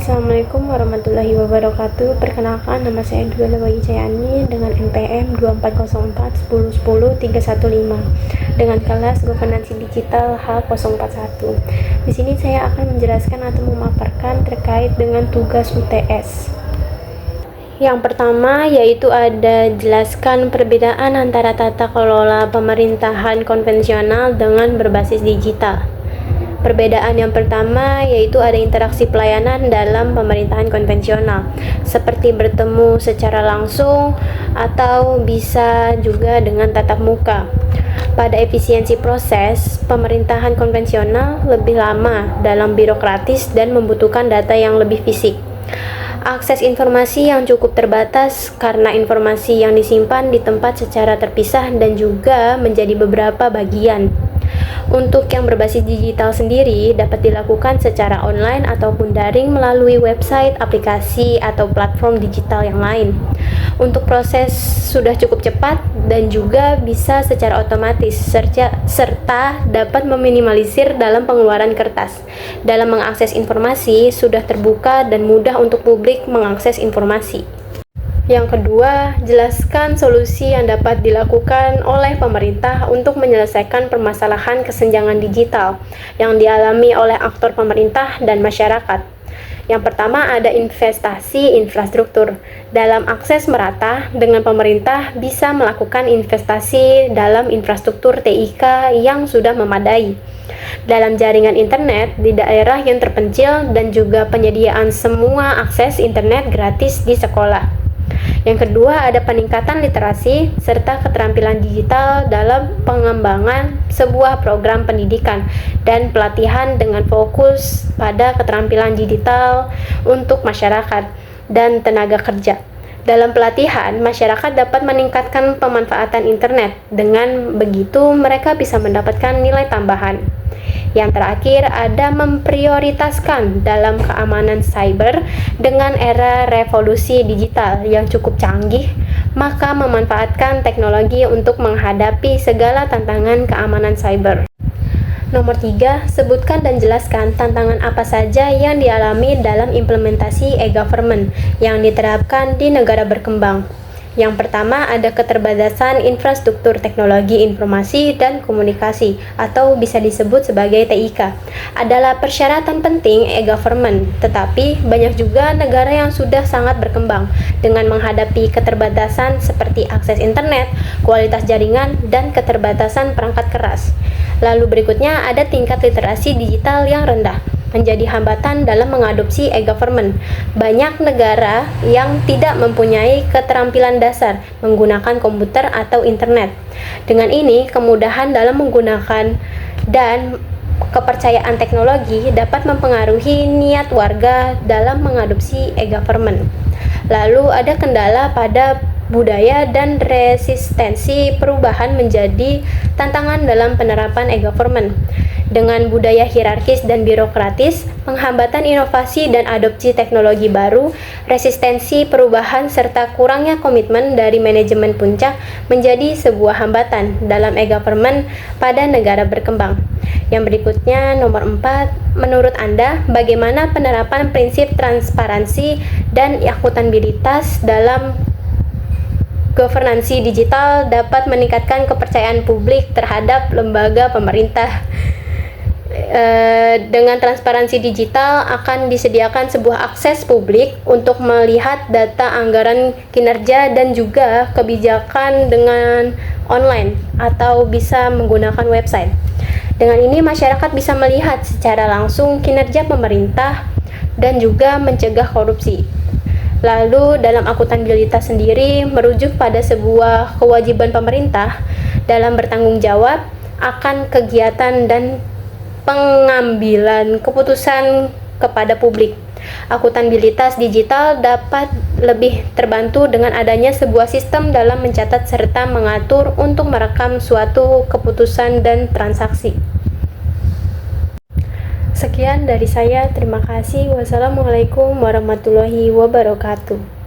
Assalamualaikum warahmatullahi wabarakatuh. Perkenalkan, nama saya Dwi Lewayi Cayani dengan NPM 2404 dengan kelas Governance Digital H041. Di sini saya akan menjelaskan atau memaparkan terkait dengan tugas UTS. Yang pertama yaitu ada jelaskan perbedaan antara tata kelola pemerintahan konvensional dengan berbasis digital. Perbedaan yang pertama yaitu ada interaksi pelayanan dalam pemerintahan konvensional, seperti bertemu secara langsung atau bisa juga dengan tatap muka. Pada efisiensi proses, pemerintahan konvensional lebih lama dalam birokratis dan membutuhkan data yang lebih fisik. Akses informasi yang cukup terbatas karena informasi yang disimpan di tempat secara terpisah dan juga menjadi beberapa bagian. Untuk yang berbasis digital sendiri dapat dilakukan secara online ataupun daring melalui website, aplikasi, atau platform digital yang lain. Untuk proses sudah cukup cepat dan juga bisa secara otomatis serta dapat meminimalisir dalam pengeluaran kertas. Dalam mengakses informasi sudah terbuka dan mudah untuk publik mengakses informasi. Yang kedua, jelaskan solusi yang dapat dilakukan oleh pemerintah untuk menyelesaikan permasalahan kesenjangan digital yang dialami oleh aktor pemerintah dan masyarakat. Yang pertama ada investasi infrastruktur. Dalam akses merata, dengan pemerintah bisa melakukan investasi dalam infrastruktur TIK yang sudah memadai, dalam jaringan internet di daerah yang terpencil dan juga penyediaan semua akses internet gratis di sekolah. Yang kedua ada peningkatan literasi serta keterampilan digital dalam pengembangan sebuah program pendidikan dan pelatihan dengan fokus pada keterampilan digital untuk masyarakat dan tenaga kerja. Dalam pelatihan, masyarakat dapat meningkatkan pemanfaatan internet. Dengan begitu, mereka bisa mendapatkan nilai tambahan. Yang terakhir ada memprioritaskan dalam keamanan cyber. Dengan era revolusi digital yang cukup canggih, maka memanfaatkan teknologi untuk menghadapi segala tantangan keamanan cyber. Nomor 3, sebutkan dan jelaskan tantangan apa saja yang dialami dalam implementasi e-government yang diterapkan di negara berkembang. Yang pertama ada keterbatasan infrastruktur teknologi informasi dan komunikasi atau bisa disebut sebagai TIK. Adalah persyaratan penting e-government, tetapi banyak juga negara yang sudah sangat berkembang dengan menghadapi keterbatasan seperti akses internet, kualitas jaringan, dan keterbatasan perangkat keras. Lalu berikutnya ada tingkat literasi digital yang rendah, menjadi hambatan dalam mengadopsi e-government. Banyak negara yang tidak mempunyai keterampilan dasar menggunakan komputer atau internet. Dengan ini, kemudahan dalam menggunakan dan kepercayaan teknologi dapat mempengaruhi niat warga dalam mengadopsi e-government. Lalu ada kendala pada budaya dan resistensi perubahan menjadi tantangan dalam penerapan e-government. Dengan budaya hierarkis dan birokratis, penghambatan inovasi dan adopsi teknologi baru, resistensi perubahan serta kurangnya komitmen dari manajemen puncak menjadi sebuah hambatan dalam e-government pada negara berkembang. Yang berikutnya, nomor 4, menurut Anda, bagaimana penerapan prinsip transparansi dan akuntabilitas dalam governansi digital dapat meningkatkan kepercayaan publik terhadap lembaga pemerintah? Dengan transparansi digital akan disediakan sebuah akses publik untuk melihat data anggaran kinerja dan juga kebijakan dengan online atau bisa menggunakan website. Dengan ini masyarakat bisa melihat secara langsung kinerja pemerintah dan juga mencegah korupsi. Lalu dalam akuntabilitas sendiri merujuk pada sebuah kewajiban pemerintah dalam bertanggung jawab akan kegiatan dan pengambilan keputusan kepada publik. Akuntabilitas digital dapat lebih terbantu dengan adanya sebuah sistem dalam mencatat serta mengatur untuk merekam suatu keputusan dan transaksi. Sekian dari saya, terima kasih. Wassalamualaikum warahmatullahi wabarakatuh.